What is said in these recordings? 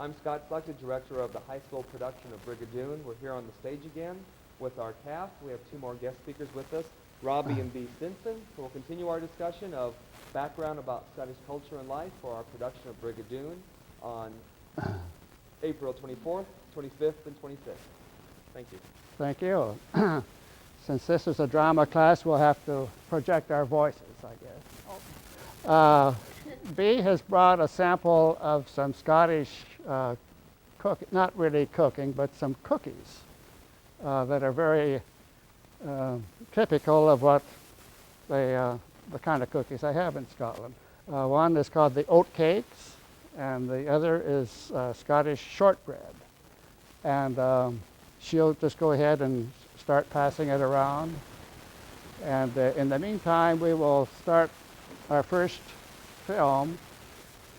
I'm Scott Klock, the director of the high school production of Brigadoon. We're here on the stage again with our cast. We have two more guest speakers with us, Robbie and Bea Stinson. So we'll continue our discussion of background about Scottish culture and life for our production of Brigadoon on April 24th, 25th, and 26th. Thank you. Thank you. Since this is a drama class, we'll have to project our voices, I guess. Bea has brought a sample of some Scottish not really cooking, but some cookies that are very typical of what the kind of cookies I have in Scotland. One is called the Oatcakes, and the other is Scottish Shortbread. And she'll just go ahead and start passing it around. And in the meantime, we will start our first film,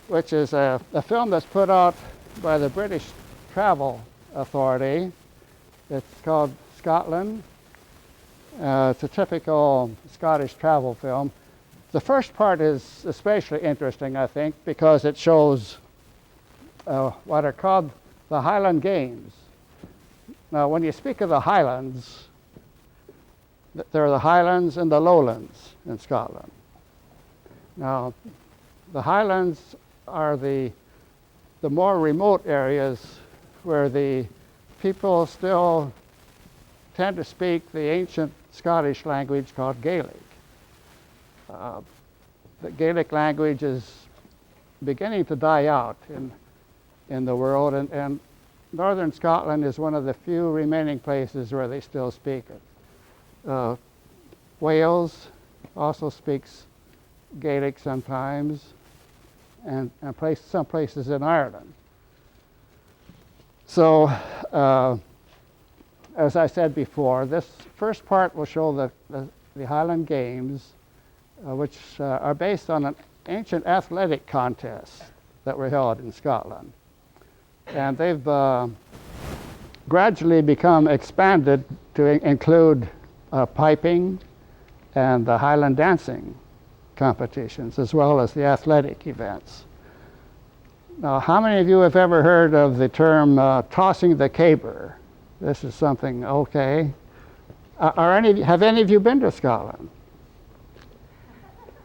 which is a film that's put out by the British Travel Authority. It's called Scotland. It's a typical Scottish travel film. The first part is especially interesting, I think, because it shows what are called the Highland Games. Now, when you speak of the Highlands, there are the Highlands and the Lowlands in Scotland. Now, the Highlands are the more remote areas where the people still tend to speak the ancient Scottish language called Gaelic. The Gaelic language is beginning to die out in the world, and northern Scotland is one of the few remaining places where they still speak it. Wales also speaks Gaelic sometimes, and some places in Ireland. So, as I said before, this first part will show the Highland Games, which are based on an ancient athletic contest that were held in Scotland. And they've gradually become expanded to include piping and the Highland dancing competitions, as well as the athletic events. Now, how many of you have ever heard of the term tossing the caber? This is something, okay. Have any of you been to Scotland?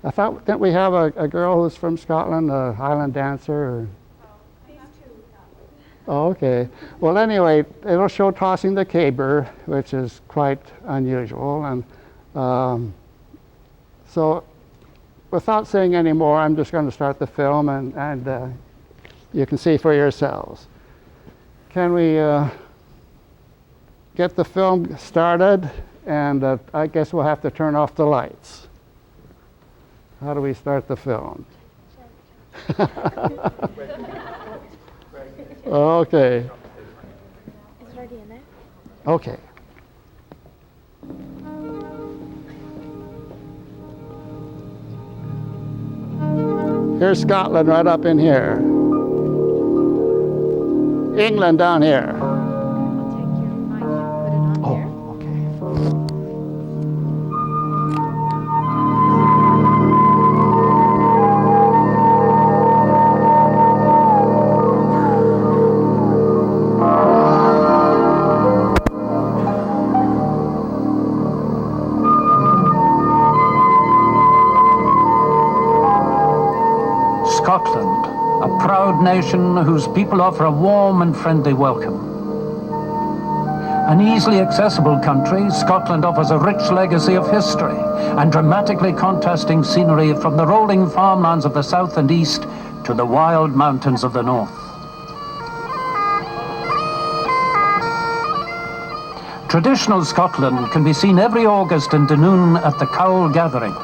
Didn't we have a girl who's from Scotland, a Highland dancer? Or? Oh, okay. Well, anyway, it'll show tossing the caber, which is quite unusual. And so, without saying any more, I'm just going to start the film, and you can see for yourselves. Can we get the film started? And I guess we'll have to turn off the lights. How do we start the film? Okay. Is it already in there? Okay. Here's Scotland right up in here. England down here. I'll take your mic and put it on here. Oh, okay. Scotland, a proud nation whose people offer a warm and friendly welcome. An easily accessible country, Scotland offers a rich legacy of history and dramatically contrasting scenery from the rolling farmlands of the south and east to the wild mountains of the north. Traditional Scotland can be seen every August in Dunoon at the Cowal gathering.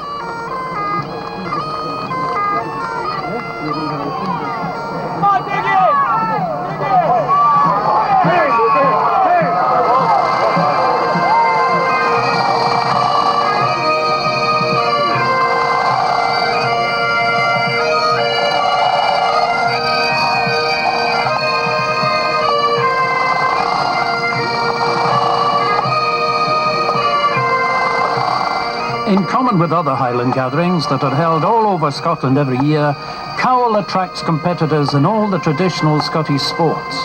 In common with other Highland gatherings that are held all over Scotland every year, Cowal attracts competitors in all the traditional Scottish sports.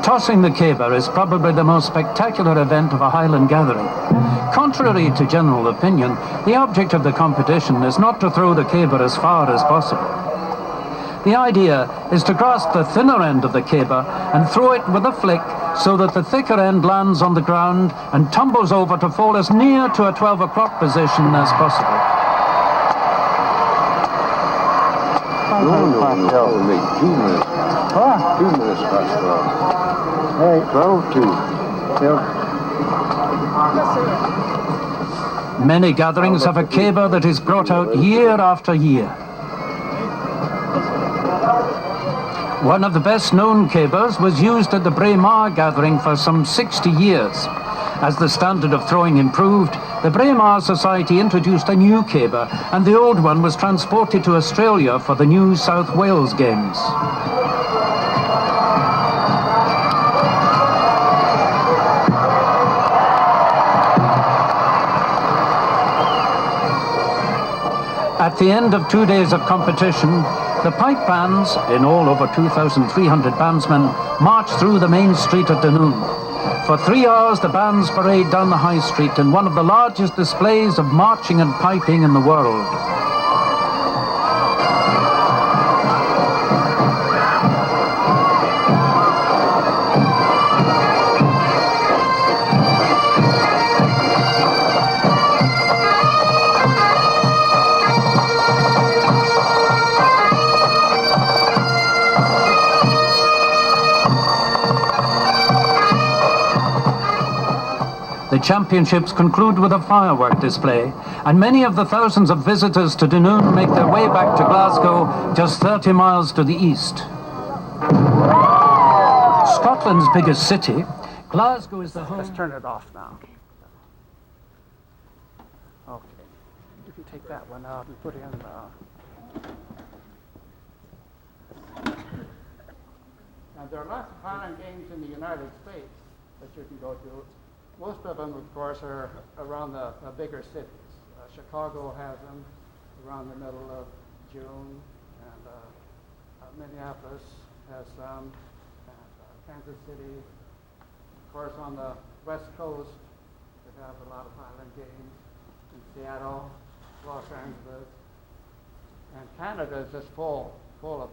Tossing the caber is probably the most spectacular event of a Highland gathering. Contrary to general opinion, the object of the competition is not to throw the caber as far as possible. The idea is to grasp the thinner end of the caber and throw it with a flick so that the thicker end lands on the ground and tumbles over to fall as near to a 12 o'clock position as possible. No, make 2 minutes. 2 minutes past 12. Hey, 12 2. Many gatherings have a caber that is brought out year after year. One of the best known cabers was used at the Braemar gathering for some 60 years. As the standard of throwing improved, the Braemar Society introduced a new caber, and the old one was transported to Australia for the New South Wales Games. At the end of 2 days of competition, the pipe bands, in all over 2,300 bandsmen, marched through the main street at Dunoon. For 3 hours, the bands parade down the high street in one of the largest displays of marching and piping in the world. The championships conclude with a firework display, and many of the thousands of visitors to Dunoon make their way back to Glasgow, just 30 miles to the east. Scotland's biggest city, Glasgow is the home... Let's turn it off now. Okay. You can take that one out and put in... Now, there are lots of Highland Games in the United States that you can go to. Most of them, of course, are around the bigger cities. Chicago has them around the middle of June, and Minneapolis has some, and Kansas City. Of course, on the West Coast, they have a lot of Highland Games. In Seattle, Los Angeles, and Canada is just full of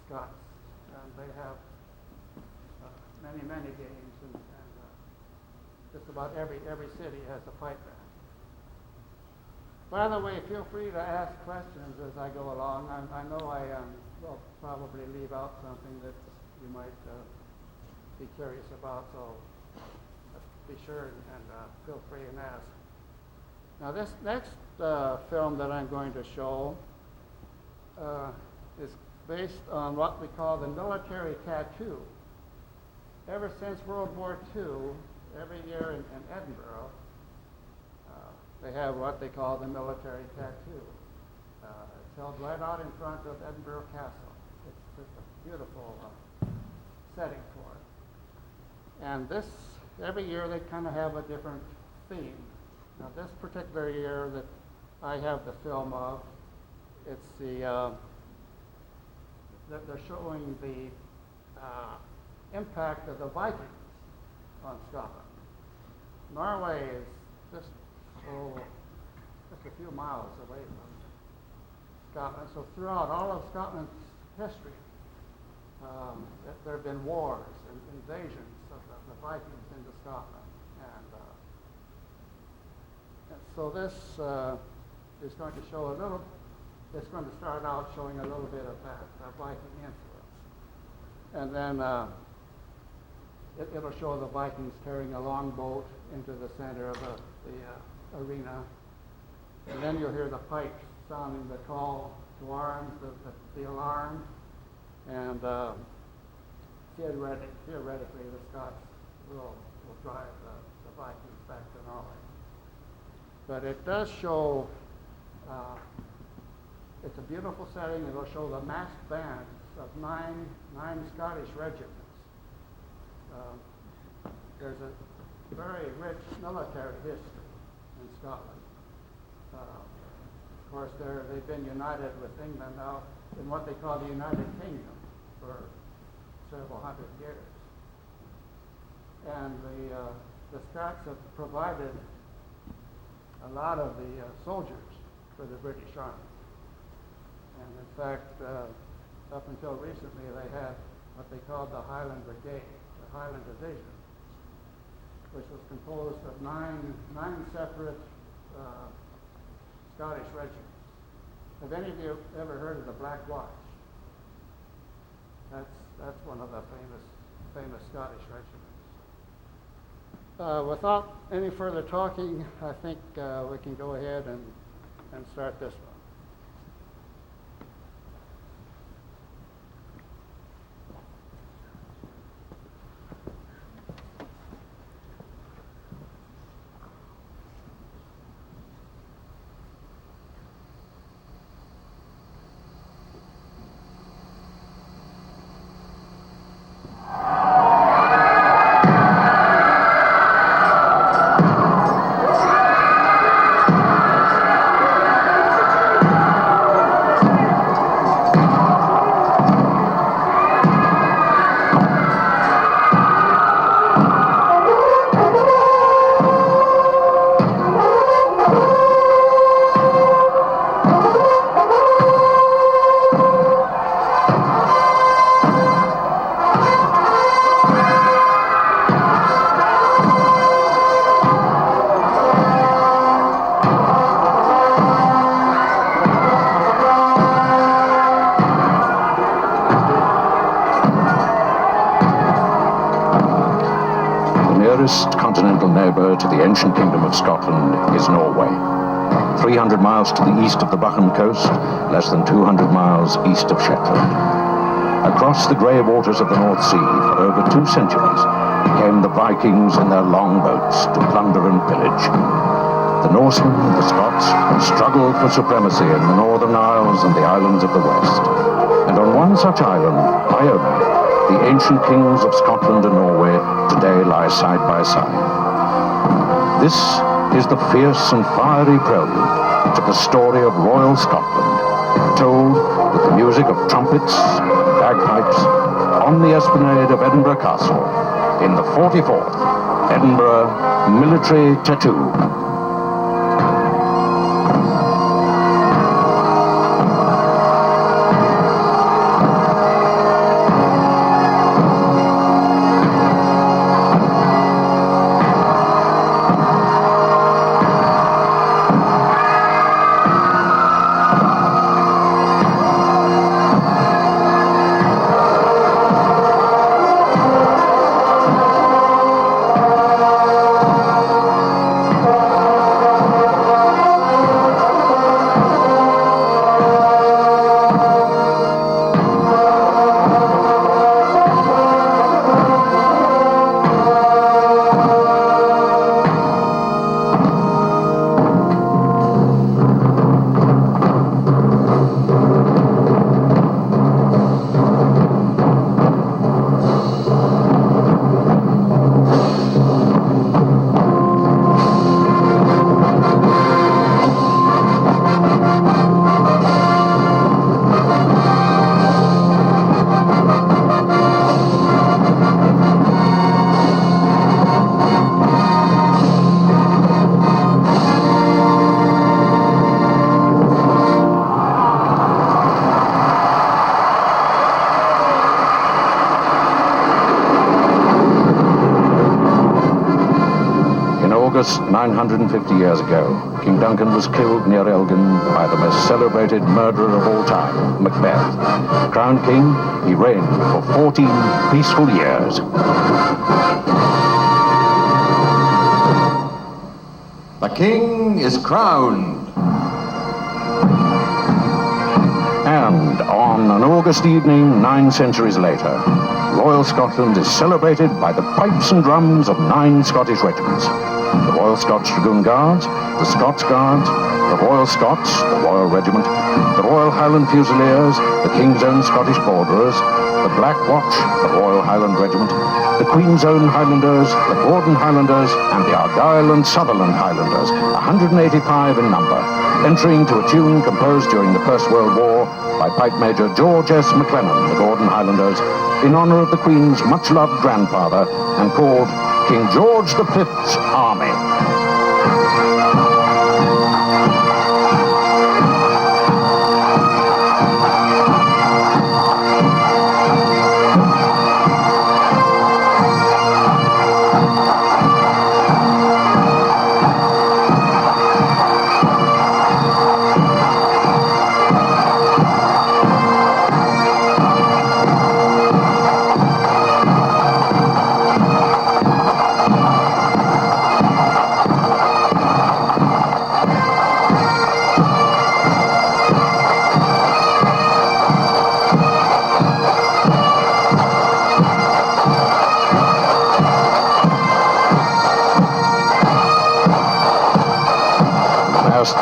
Scots, and they have many games. Just about every city has a pipe band. By the way, feel free to ask questions as I go along. I know I will probably leave out something that you might be curious about, so be sure and feel free and ask. Now, this next film that I'm going to show is based on what we call the military tattoo. Ever since World War II, every year in Edinburgh, they have what they call the military tattoo. It's held right out in front of Edinburgh Castle. It's just a beautiful setting for it. And this, every year they kind of have a different theme. Now this particular year that I have the film of, it's they're showing the impact of the Vikings on Scotland. Norway is just a few miles away from Scotland. So throughout all of Scotland's history, there have been wars and invasions of the Vikings into Scotland. And so this is going to show a little, it's going to start out showing a little bit of that Viking influence. And then it'll show the Vikings carrying a longboat into the center of the arena. And then you'll hear the pipes sounding the call to arms, the alarm, and theoretically the Scots will drive the Vikings back to Norway. But it does show, it's a beautiful setting. It will show the massed bands of nine Scottish regiments. There's a very rich military history in Scotland. Of course, they've been united with England now in what they call the United Kingdom for several hundred years. And the Scots have provided a lot of the soldiers for the British Army. And in fact, up until recently, they had what they called the Highland Brigade, the Highland Division, which was composed of nine separate Scottish regiments. Have any of you ever heard of the Black Watch? That's one of the famous Scottish regiments. Without any further talking, I think we can go ahead and start this one. Continental neighbour to the ancient kingdom of Scotland is Norway. 300 miles to the east of the Buchan coast, less than 200 miles east of Shetland. Across the grey waters of the North Sea for over 2 centuries came the Vikings in their longboats to plunder and pillage. The Norsemen and the Scots struggled for supremacy in the Northern Isles and the islands of the west. And on one such island, Iona, the ancient kings of Scotland and Norway today lie side by side. This is the fierce and fiery prelude to the story of royal Scotland, told with the music of trumpets and bagpipes on the esplanade of Edinburgh Castle in the 44th Edinburgh Military Tattoo. August 950 years ago, King Duncan was killed near Elgin by the most celebrated murderer of all time, Macbeth. Crowned king, he reigned for 14 peaceful years. The king is crowned. And on an August evening 9 centuries later, Royal Scotland is celebrated by the pipes and drums of 9 Scottish regiments. The Royal Scots Dragoon Guards, the Scots Guards, the Royal Scots, the Royal Regiment, the Royal Highland Fusiliers, the King's Own Scottish Borderers, the Black Watch, the Royal Highland Regiment, the Queen's Own Highlanders, the Gordon Highlanders, and the Argyll and Sutherland Highlanders, 185 in number, entering to a tune composed during the First World War by Pipe Major George S. McLennan, the Gordon Highlanders, in honor of the Queen's much-loved grandfather, and called King George V's Army.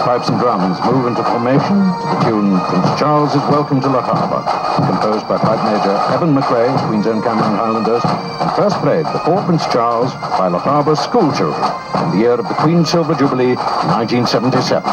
Pipes and drums move into formation to the tune Prince Charles is Welcome to Lochaber, composed by Pipe Major Evan McRae, Queen's Own Cameron Highlanders, and first played before Prince Charles by Lochaber's school children in the year of the Queen's Silver Jubilee, 1977.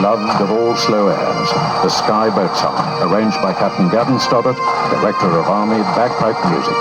Loved of all slow airs, the Sky Boat Song, arranged by Captain Gavin Stoddart, Director of Army Bagpipe Music.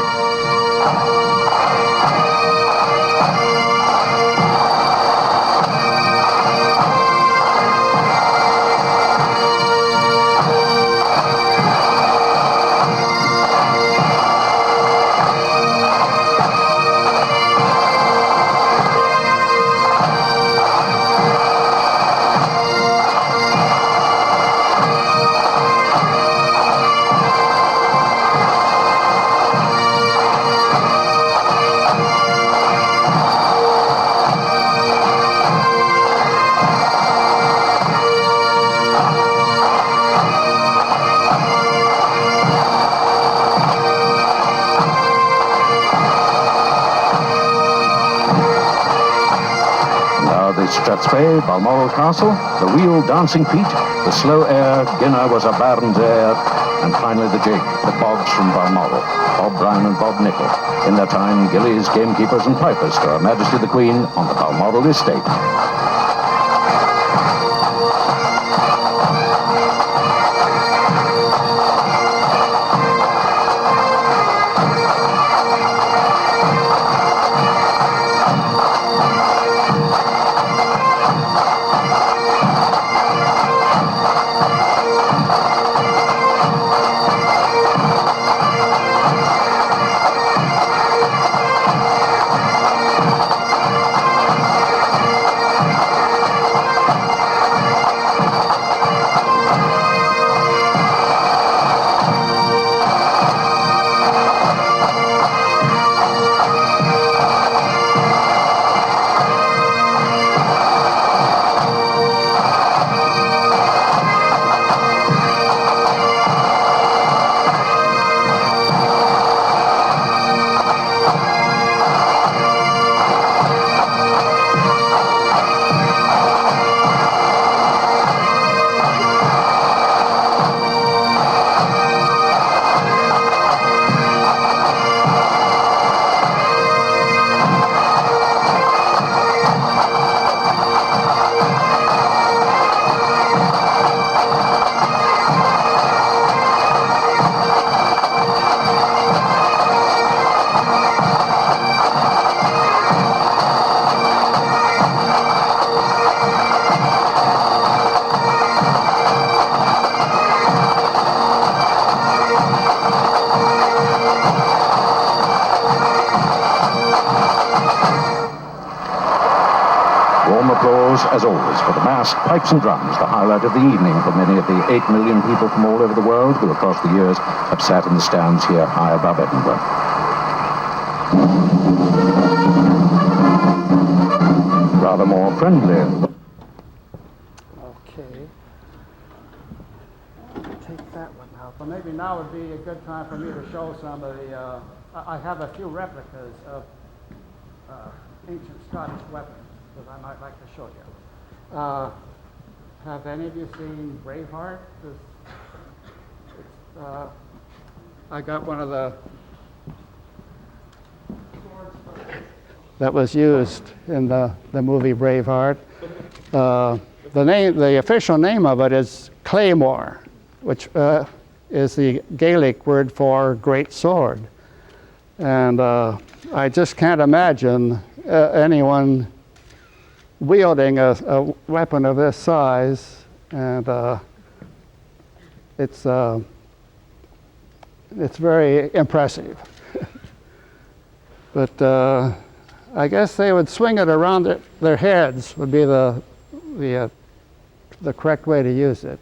Strathspey, Balmoral Castle, the Wheel Dancing Feet, the Slow Air, Ginna Was a Baron's Air, and finally the Jig, the Bogs from Balmoral, Bob Brown and Bob Nichol, in their time gillies, gamekeepers and pipers to Her Majesty the Queen on the Balmoral estate. as always, for the mass, pipes and drums, the highlight of the evening for many of the 8 million people from all over the world who across the years have sat in the stands here high above Edinburgh. Rather more friendly. Okay. Take that one out. Well, maybe now would be a good time for me to show some of the, I have a few replicas of ancient Scottish weapons that I might like to show you. Have any of you seen Braveheart? I got one of the that was used in the movie Braveheart. The official name of it is Claymore, which is the Gaelic word for great sword. And I just can't imagine anyone wielding a weapon of this size, and it's very impressive. But I guess they would swing it around their heads would be the correct way to use it.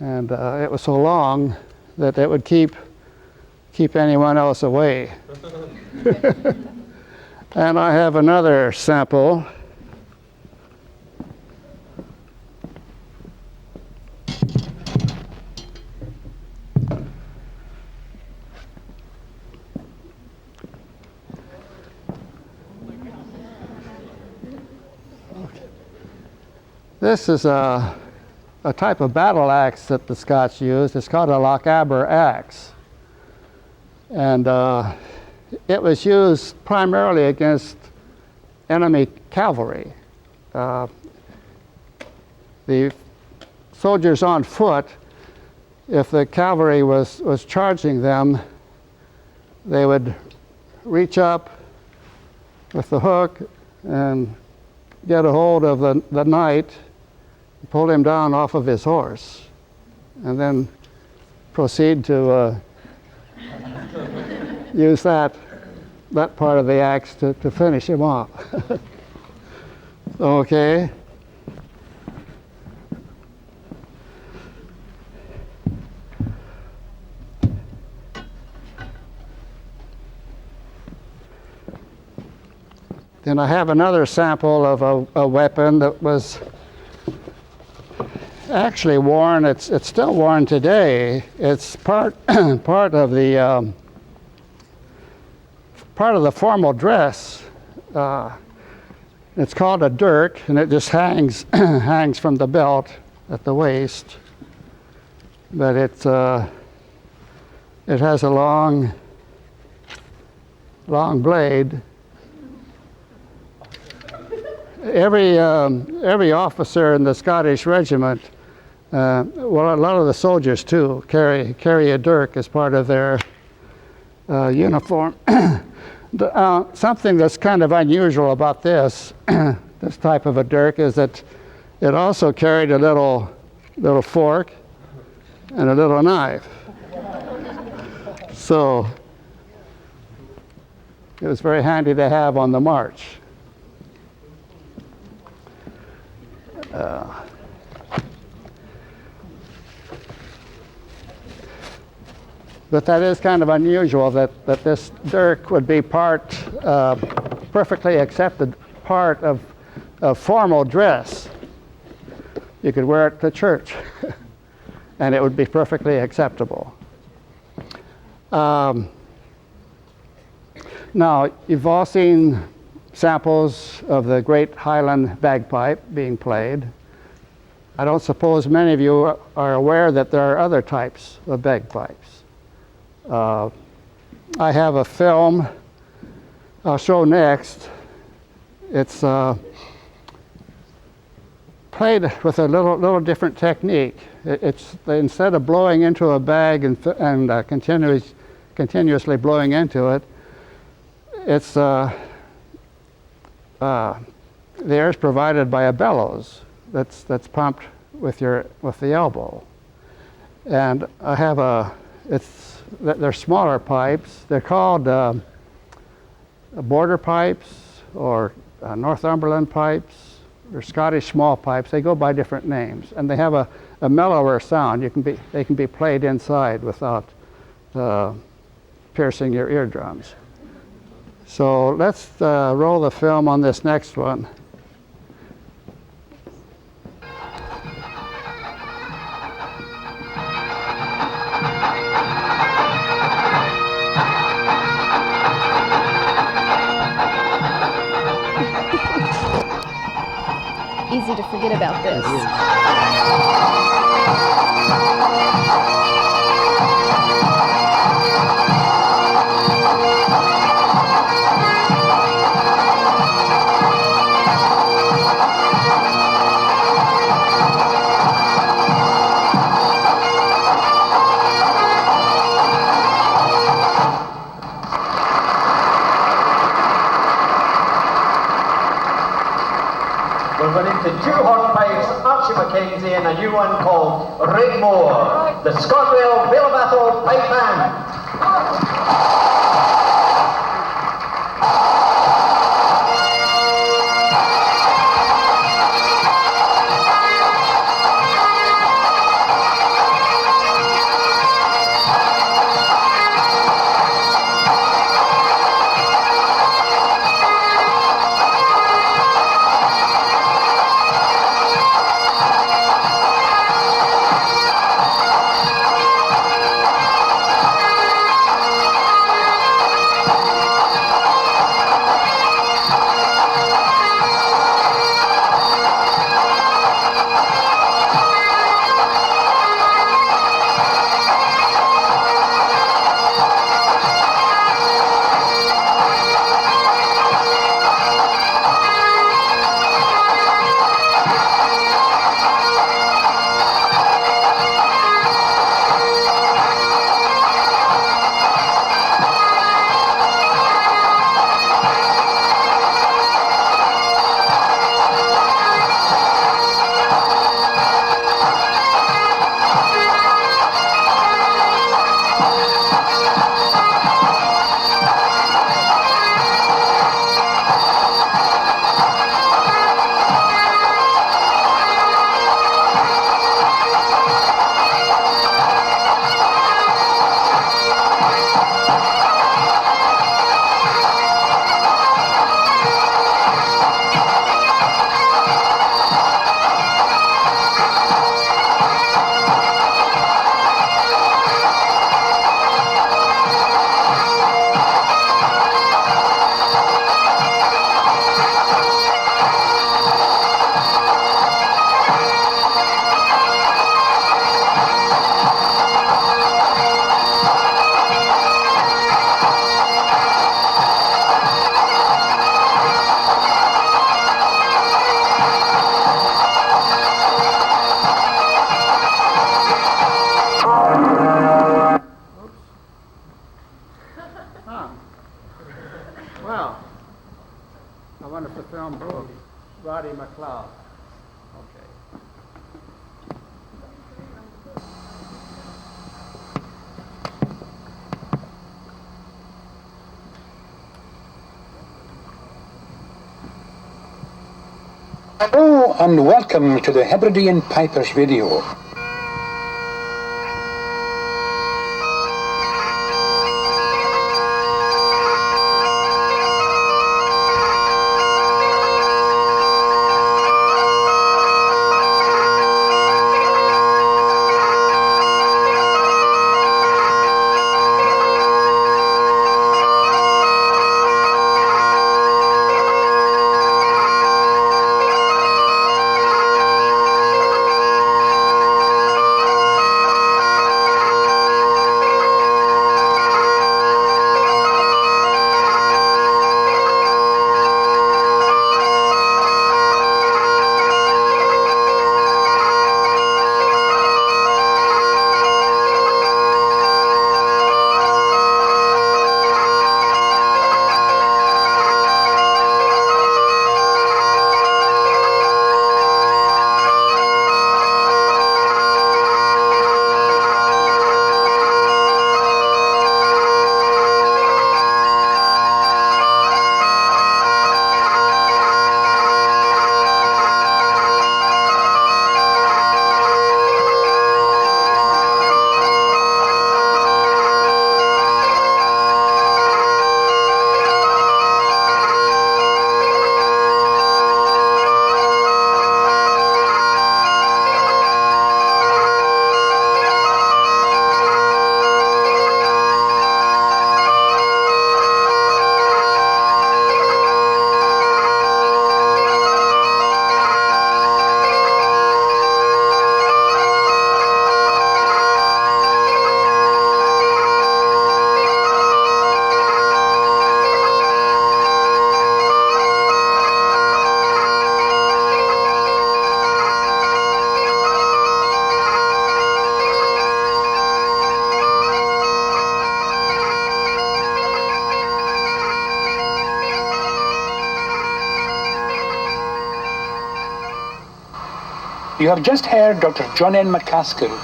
And it was so long that it would keep anyone else away. And I have another sample. This is a type of battle axe that the Scots used. It's called a Lochaber axe. And it was used primarily against enemy cavalry. The soldiers on foot, if the cavalry was charging them, they would reach up with the hook and get a hold of the knight, pull him down off of his horse, and then proceed to use that part of the axe to finish him off. Okay. Then I have another sample of a weapon that was actually worn. It's still worn today. It's part of the formal dress. It's called a Dirk, and it just hangs hangs from the belt at the waist. But it has a long blade. Every officer in the Scottish regiment, well, a lot of the soldiers too, carry a dirk as part of their uniform. Something that's kind of unusual about this type of a dirk is that it also carried a little fork and a little knife. So it was very handy to have on the march. But that is kind of unusual that this dirk would be perfectly accepted part of formal dress. You could wear it to church and it would be perfectly acceptable. Now, you've all seen samples of the great Highland bagpipe being played. I don't suppose many of you are aware that there are other types of bagpipes. I have a film I'll show next. It's played with a little different technique. Instead of blowing into a bag and continuously blowing into it, it's the air is provided by a bellows that's pumped with the elbow. And I have they're smaller pipes. They're called border pipes or Northumberland pipes. or Scottish Smallpipes. They go by different names, and they have a mellower sound. They can be played inside without piercing your eardrums. So let's roll the film on this next one. Easy to forget about this. We're going into two hornpipes, Archie Mackenzie, and a new one called Regiments, the ScotRail Vale Battle Pipe Band. Roddy MacLeod. Okay. Hello and welcome to the Hebridean Pipers video. You have just heard Dr. John N. McCaskill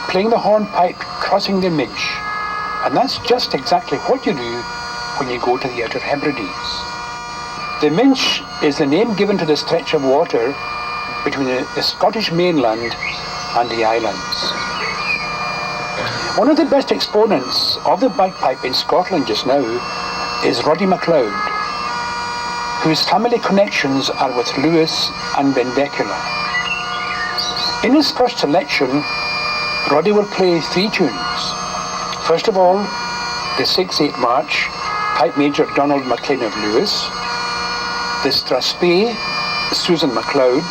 playing the hornpipe crossing the Minch, and that's just exactly what you do when you go to the Outer Hebrides. The Minch is the name given to the stretch of water between the Scottish mainland and the islands. One of the best exponents of the bagpipe in Scotland just now is Roddy MacLeod, whose family connections are with Lewis and Benbecula. In his first selection, Roddy will play 3 tunes. First of all, the 6/8 March, Pipe Major Donald MacLean of Lewis, the Strathspey, Susan MacLeod,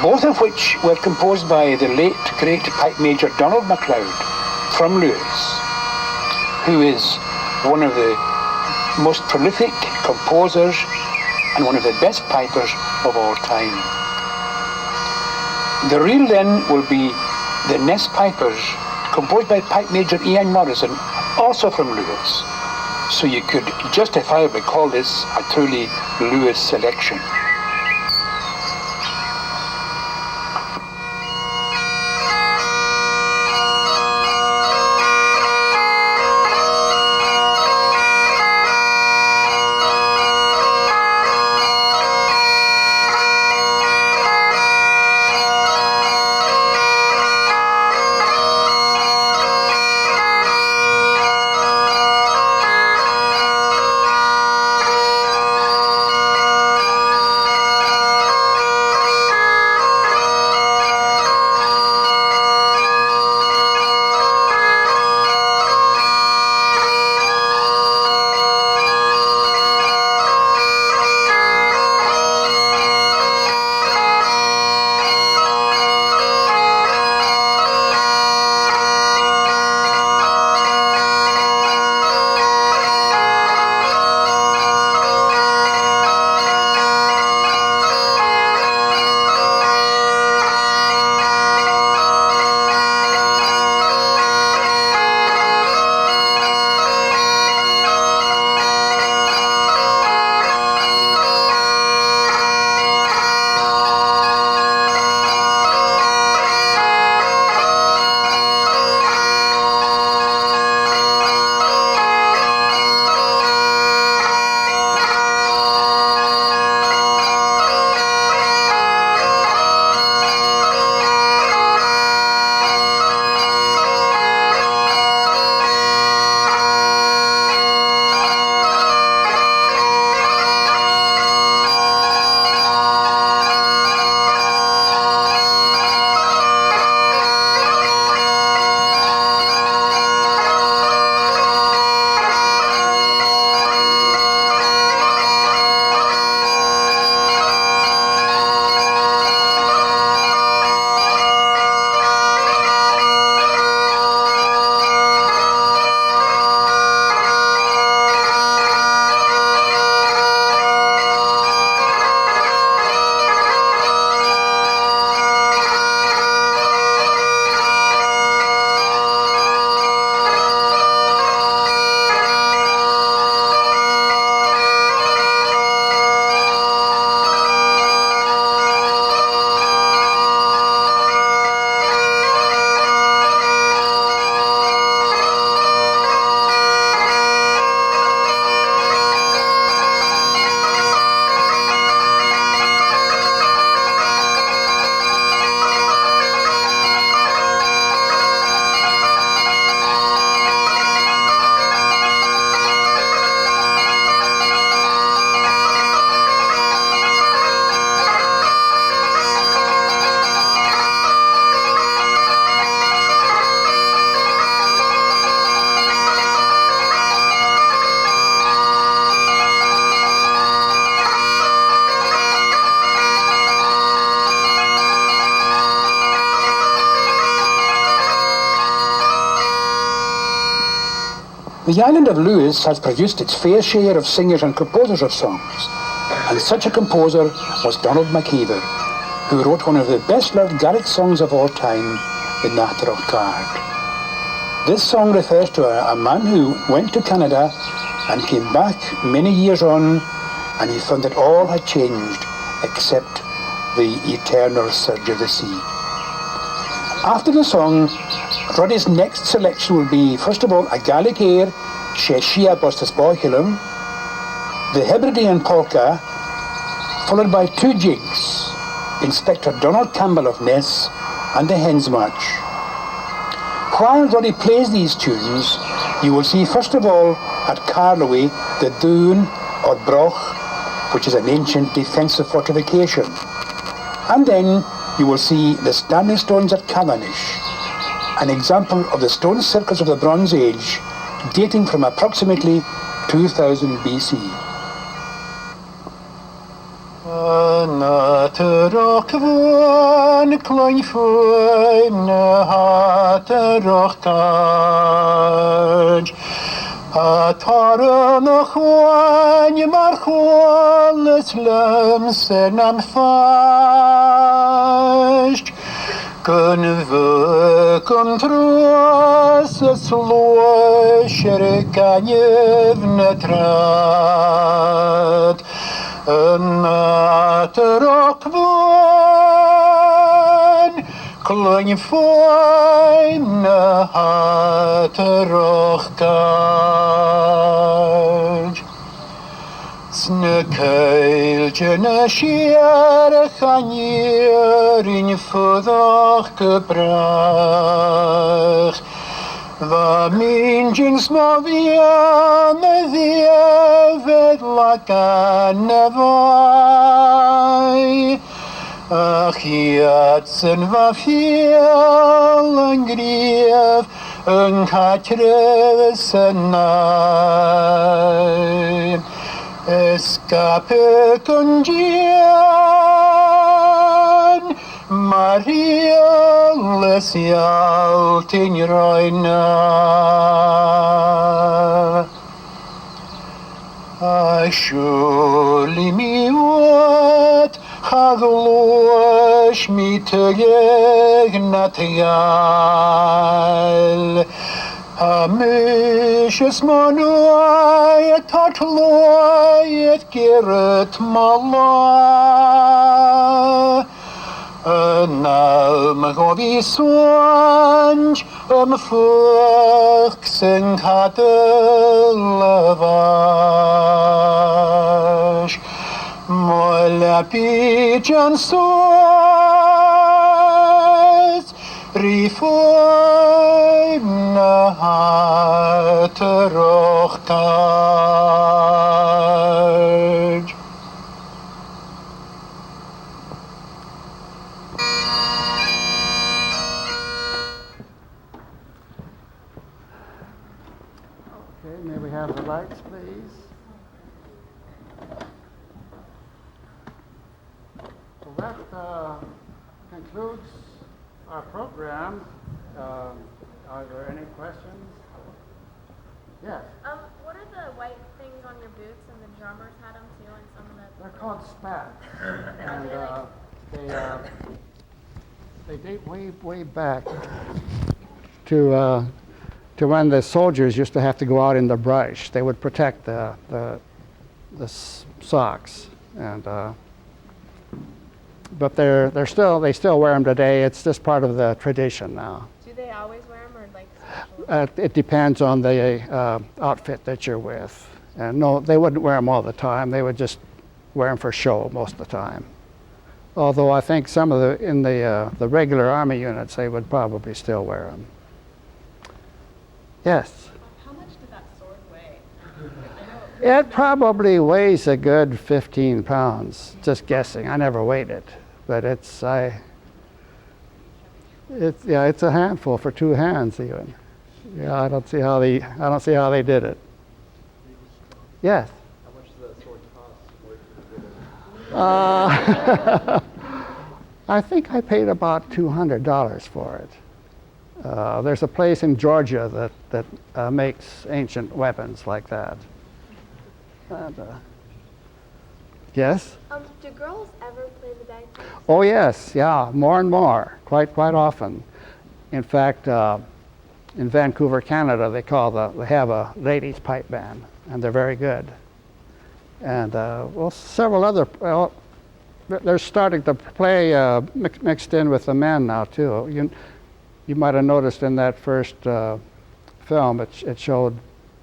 both of which were composed by the late great Pipe Major Donald MacLeod from Lewis, who is one of the most prolific composers and one of the best pipers of all time. The reel then will be the Ness Pipers, composed by Pipe Major Ian Morrison, also from Lewis. So you could justifiably call this a truly Lewis selection. The island of Lewis has produced its fair share of singers and composers of songs, and such a composer was Donald McKeever, who wrote one of the best-loved Gaelic songs of all time, The Natter of Card. This song refers to a man who went to Canada and came back many years on, and he found that all had changed except the eternal surge of the sea. After the song, Roddy's next selection will be, first of all, a Gaelic air, She Shia Bustas Bohilum, the Hebridean polka, followed by two jigs, Inspector Donald Campbell of Ness and the Hen's March. While Roddy plays these tunes, you will see first of all at Carloway the Dunoon or Broch, which is an ancient defensive fortification. And then you will see the standing stones at Callanish, an example of the stone circles of the Bronze Age dating from approximately 2000 BC. Na te roch van klein foy na hat roch kaj a tar na khwan mar khol slam senam fast kun we kontros slo sherkanev netrat na te roch van klein foy na hat roch kaj Snekeil jena shiar chanier in fodach gebrach Va minjins moviane vieved lakanavai Achiatsen va fiel en grief en katresenai Escape con Gian Maria lesial tinroina I surely me what Haglosh mi tegnatial Amishes manuai et tatloi et geret mala Now gobi swanj fuchsen kadelavash Mola pigeon sauce Rifoy na hat roch kaj Okay, may we have the lights, please? Well, that concludes our program. Are there any questions? Yes. What are the white things on your boots and the drummers had them too and some of the... They're called Spats. And they date way back to when the soldiers used to have to go out in the brush. They would protect the socks, and but they still wear them today. It's just part of the tradition now. Do they always wear them or like special? It depends on the outfit that you're with. And no, they wouldn't wear them all the time. They would just wear them for show most of the time. Although I think some of the regular army units, they would probably still wear them. Yes. How much did that sword weigh? It probably weighs a good 15 pounds, just guessing. I never weighed it, but it's a handful for two hands even. Yeah, I don't see how they did it. Yes. How much does that sword cost? I think I paid about $200 for it. There's a place in Georgia that makes ancient weapons like that. And, yes? Do girls ever play the bagpipes? Oh yes, yeah, more and more, quite often. In fact, in Vancouver, Canada, they have a ladies' pipe band, and they're very good. And several other, they're starting to play mixed in with the men now too. You might have noticed in that first film, it showed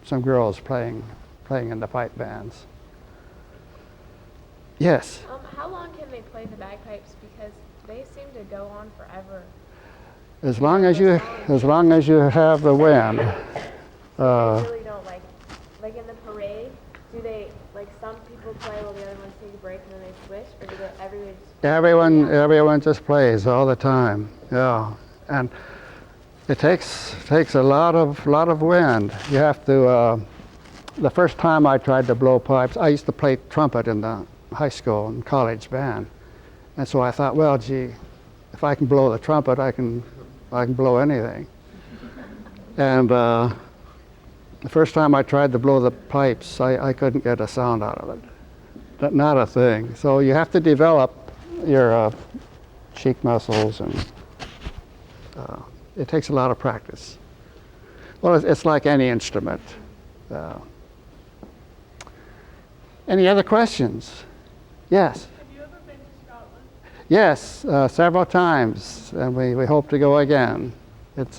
some girls playing in the pipe bands. Yes. How long can they play the bagpipes? Because they seem to go on forever. As long as you have the wind. They really don't like in the parade. Do they some people play while the other ones take a break and then they switch, or do everybody just Everyone just plays all the time. Yeah, and it takes a lot of wind. You have to. The first time I tried to blow pipes, I used to play trumpet in the high school and college band, and so I thought, well, gee, if I can blow the trumpet, I can blow anything. And the first time I tried to blow the pipes, I couldn't get a sound out of it. Not a thing. So you have to develop your cheek muscles, and it takes a lot of practice. Well, it's like any instrument. Any other questions? Yes? Have you ever been to Scotland? Yes, several times, and we hope to go again. It's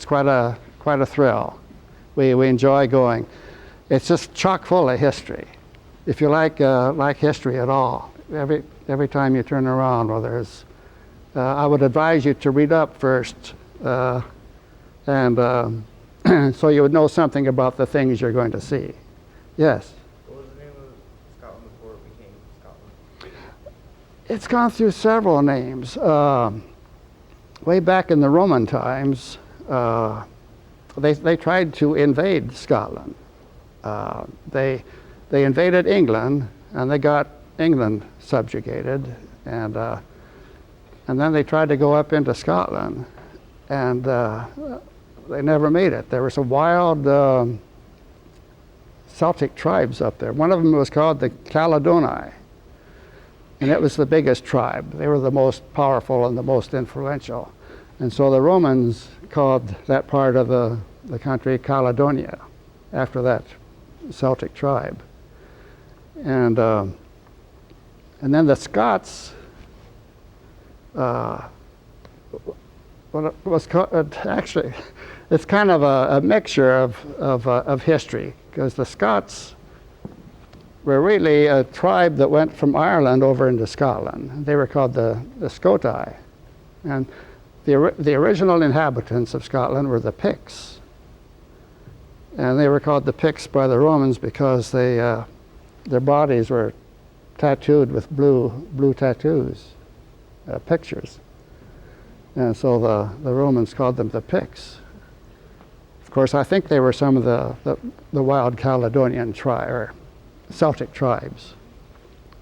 quite a thrill. We enjoy going. It's just chock full of history. If you like history at all, every time you turn around, I would advise you to read up first, and so you would know something about the things you're going to see. Yes. What was the name of Scotland before it became Scotland? It's gone through several names. Way back in the Roman times, they tried to invade Scotland. They invaded England, and they got England subjugated, and then they tried to go up into Scotland, and they never made it. There were some wild Celtic tribes up there. One of them was called the Caledonians, and it was the biggest tribe. They were the most powerful and the most influential. And so the Romans called that part of the country Caledonia, after that Celtic tribe. And then the Scots, actually, it's kind of a mixture of history, because the Scots were really a tribe that went from Ireland over into Scotland. They were called the Scoti. And the original inhabitants of Scotland were the Picts. And they were called the Picts by the Romans because their bodies were tattooed with blue tattoos, pictures. And so the Romans called them the Picts. Of course, I think they were some of the wild Caledonian or Celtic tribes.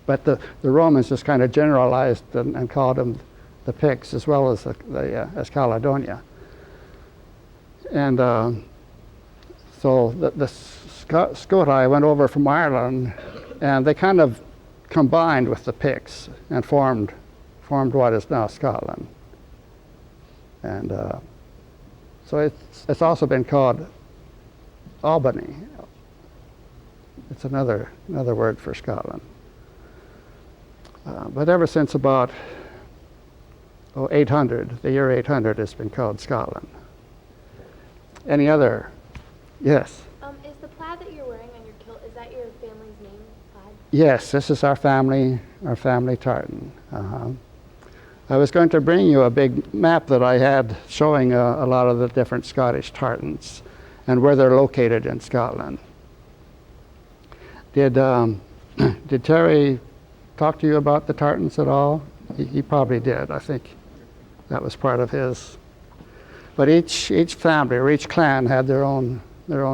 But the Romans just kind of generalized and called them the Picts, as well as as Caledonia. And so the Scoti went over from Ireland, and they kind of combined with the Picts and formed what is now Scotland. And so it's also been called Albany. It's another word for Scotland. But ever since about 800, the year 800, it's been called Scotland. Any other? Yes? Is the plaid that you're wearing on your kilt, is that your family's name, plaid? Yes, this is our family tartan. I was going to bring you a big map that I had showing a lot of the different Scottish tartans and where they're located in Scotland. Did Terry talk to you about the tartans at all? He probably did. I think that was part of his. But each family or each clan had their own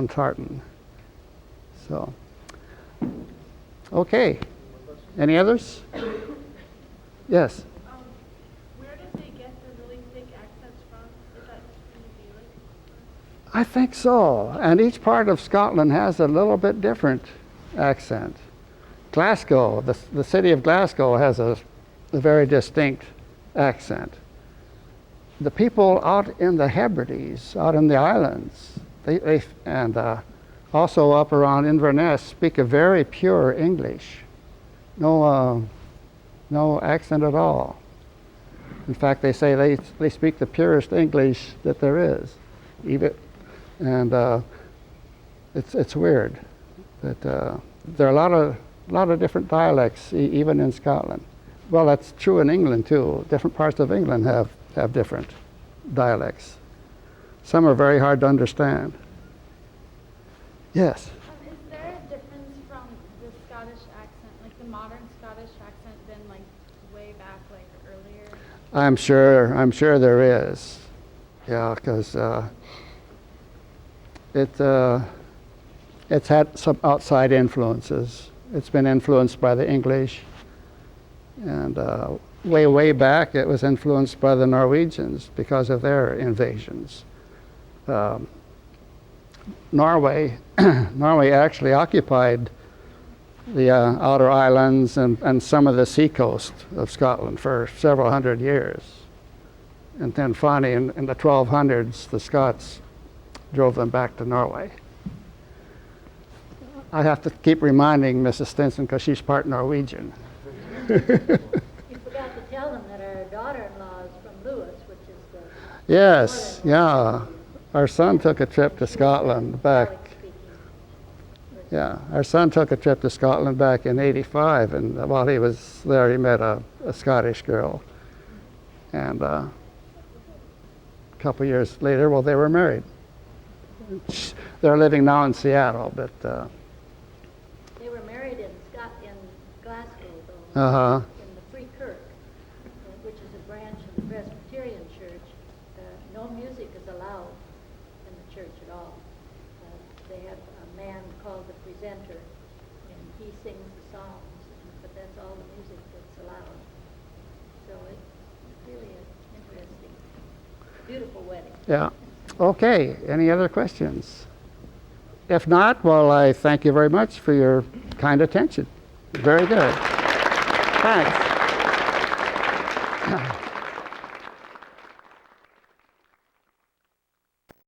tartan. So, okay. Any others? Yes. Where did they get the really thick accents from? Is that in Gaelic? I think so. And each part of Scotland has a little bit different accent. Glasgow, the city of Glasgow has a very distinct accent. The people out in the Hebrides, out in the islands, and also up around Inverness, speak a very pure English. No No accent at all. In fact, they say they speak the purest English that there is. And it's weird. But there are a lot of different dialects, even in Scotland. Well, that's true in England too. Different parts of England have different dialects. Some are very hard to understand. Yes? Is there a difference from the Scottish accent, like the modern Scottish accent, than like way back, like earlier? I'm sure there is. Yeah, because it's had some outside influences. It's been influenced by the English, and way back it was influenced by the Norwegians because of their invasions. Norway actually occupied the outer islands and some of the seacoast of Scotland for several hundred years. And then finally in the 1200s, the Scots drove them back to Norway. I have to keep reminding Mrs. Stinson because she's part Norwegian. You forgot to tell them that our daughter-in-law is from Lewis, which is the... Yes, yeah. Our son took a trip to Scotland back. Yeah, our son took a trip to Scotland back in '85, and while he was there, he met a Scottish girl. And a couple years later, well, they were married. They're living now in Seattle, but... They were married in Glasgow, though, Uh-huh. in the Free Kirk, which is a branch of the Presbyterian Church. No music is allowed in the church at all. They have a man called the presenter, and he sings the songs, but that's all the music that's allowed. So it's really an interesting, beautiful wedding. Yeah. Okay, any other questions? If not, well, I thank you very much for your kind attention. Very good. Thanks.